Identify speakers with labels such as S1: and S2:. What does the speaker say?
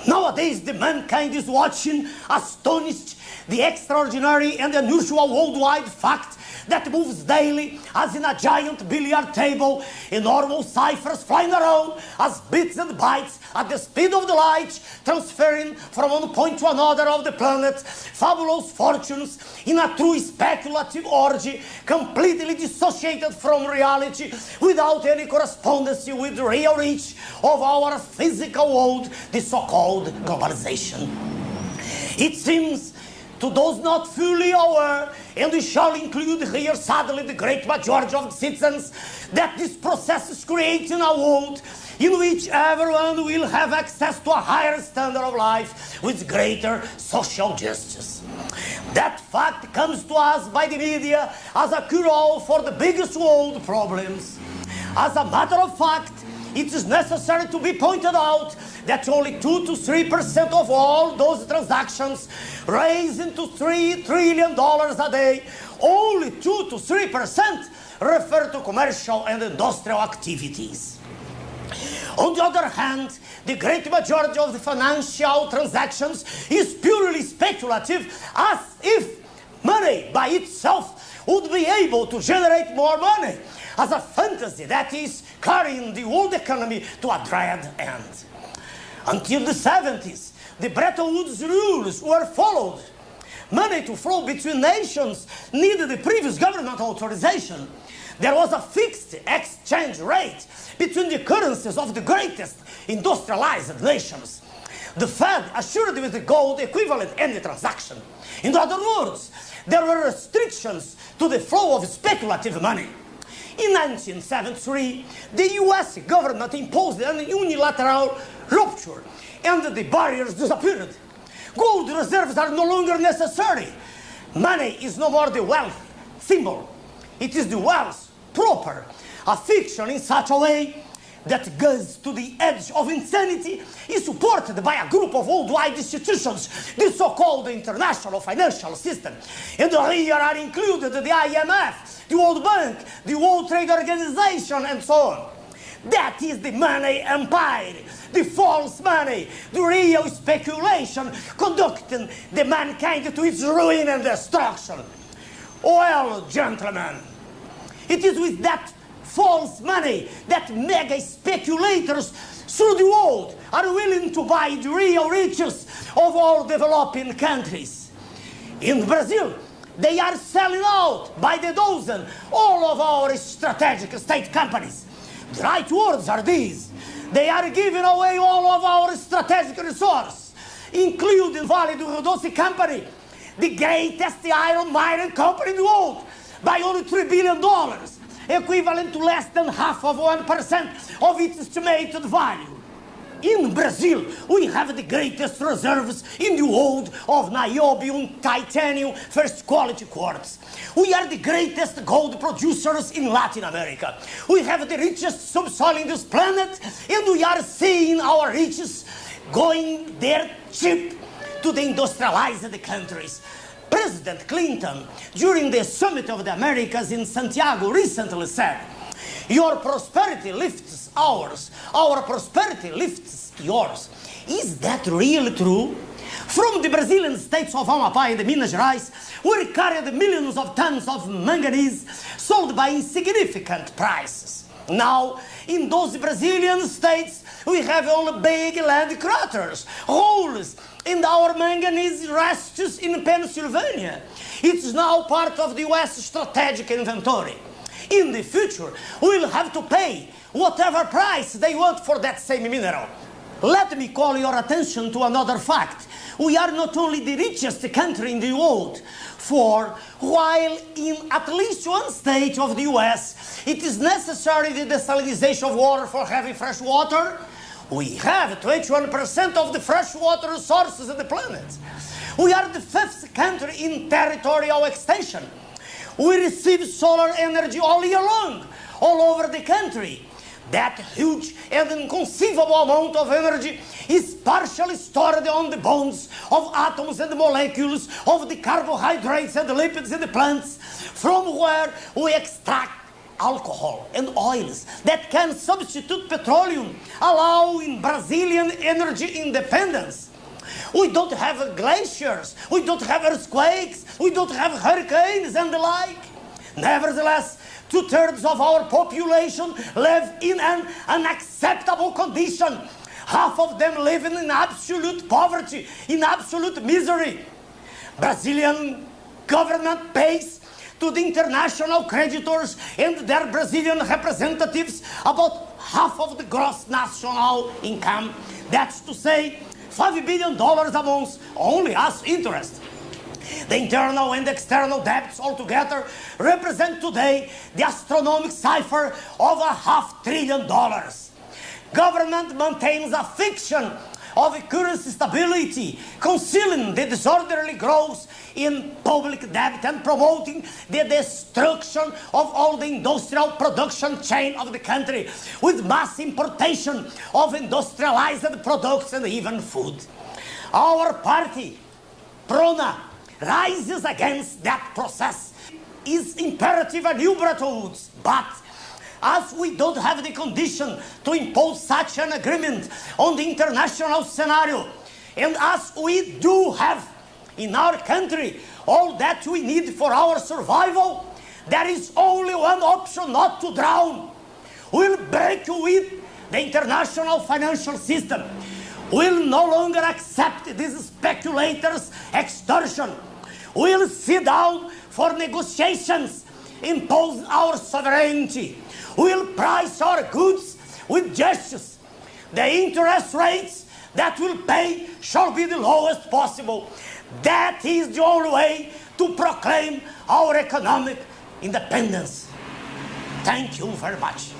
S1: Nowadays, the mankind is watching, astonished, the extraordinary and unusual worldwide fact that moves daily as in a giant billiard table, enormous ciphers flying around as bits and bytes at the speed of the light, transferring from one point to another of the planet fabulous fortunes in a true speculative orgy, completely dissociated from reality, without any correspondence with the real reach of our physical world, the so-called globalization. It seems to those not fully aware, and we shall include here sadly the great majority of the citizens, that this process is creating a world in which everyone will have access to a higher standard of life with greater social justice. That fact comes to us by the media as a cure-all for the biggest world problems. As a matter of fact, it is necessary to be pointed out that only 2 to 3% of all those transactions raise into $3 trillion a day, only 2 to 3% refer to commercial and industrial activities. On the other hand, the great majority of the financial transactions is purely speculative, as if money by itself would be able to generate more money, as a fantasy that is carrying the world economy to a dread end. Until the 70s, the Bretton Woods rules were followed. Money to flow between nations needed the previous government authorization. There was a fixed exchange rate between the currencies of the greatest industrialized nations. The Fed assured with the gold equivalent any transaction. In other words, there were restrictions to the flow of speculative money. In 1973, the US government imposed an unilateral rupture and the barriers disappeared. Gold reserves are no longer necessary. Money is no more the wealth symbol. It is the wealth proper, a fiction in such a way that goes to the edge of insanity is supported by a group of worldwide institutions, the so-called international financial system. And here are included the IMF, the World Bank, the World Trade Organization, and so on. That is the money empire, the false money, the real speculation conducting the mankind to its ruin and destruction. Well, gentlemen, it is with that false money that mega speculators through the world are willing to buy the real riches of all developing countries. In Brazil, they are selling out by the dozen all of our strategic state companies. The right words are these: they are giving away all of our strategic resources, including Vale do Rio Doce Company, the greatest iron mining company in the world, by only $3 billion, equivalent to less than half of 1% of its estimated value. In Brazil, we have the greatest reserves in the world of niobium, titanium, first quality quartz. We are the greatest gold producers in Latin America. We have the richest subsoil in this planet, and we are seeing our riches going there cheap to the industrialized countries. President Clinton, during the Summit of the Americas in Santiago, recently said, "Your prosperity lifts ours, our prosperity lifts yours." Is that really true? From the Brazilian states of Amapá and Minas Gerais, we carried millions of tons of manganese sold by insignificant prices. Now, in those Brazilian states, we have only big land craters, holes, and our manganese rests in Pennsylvania. It's now part of the US strategic inventory. In the future, we'll have to pay whatever price they want for that same mineral. Let me call your attention to another fact. We are not only the richest country in the world, for while in at least one state of the US it is necessary the desalinization of water for having fresh water, we have 21% of the freshwater resources on the planet. We are the 5th country in territorial extension. We receive solar energy all year long, all over the country. That huge and inconceivable amount of energy is partially stored on the bones of atoms and molecules of the carbohydrates and lipids in the plants, from where we extract alcohol and oils that can substitute petroleum, allowing Brazilian energy independence. We don't have glaciers, we don't have earthquakes, we don't have hurricanes and the like. Nevertheless, 2/3 of our population live in an unacceptable condition. Half of them living in absolute poverty, in absolute misery. Brazilian government pays to the international creditors and their Brazilian representatives about half of the gross national income. That's to say, $5 billion a month only as interest. The internal and external debts altogether represent today the astronomical cipher of $500 billion. Government maintains a fiction of currency stability, concealing the disorderly growth in public debt and promoting the destruction of all the industrial production chain of the country, with mass importation of industrialized products and even food. Our party, PRONA, rises against that process. It's imperative a new Bretton Woods, but as we don't have the condition to impose such an agreement on the international scenario, and as we do have in our country all that we need for our survival, there is only one option: not to drown. We'll break with the international financial system. We'll no longer accept these speculators' extortion. We'll sit down for negotiations, impose our sovereignty. We'll price our goods with justice. The interest rates that we'll pay shall be the lowest possible. That is the only way to proclaim our economic independence. Thank you very much.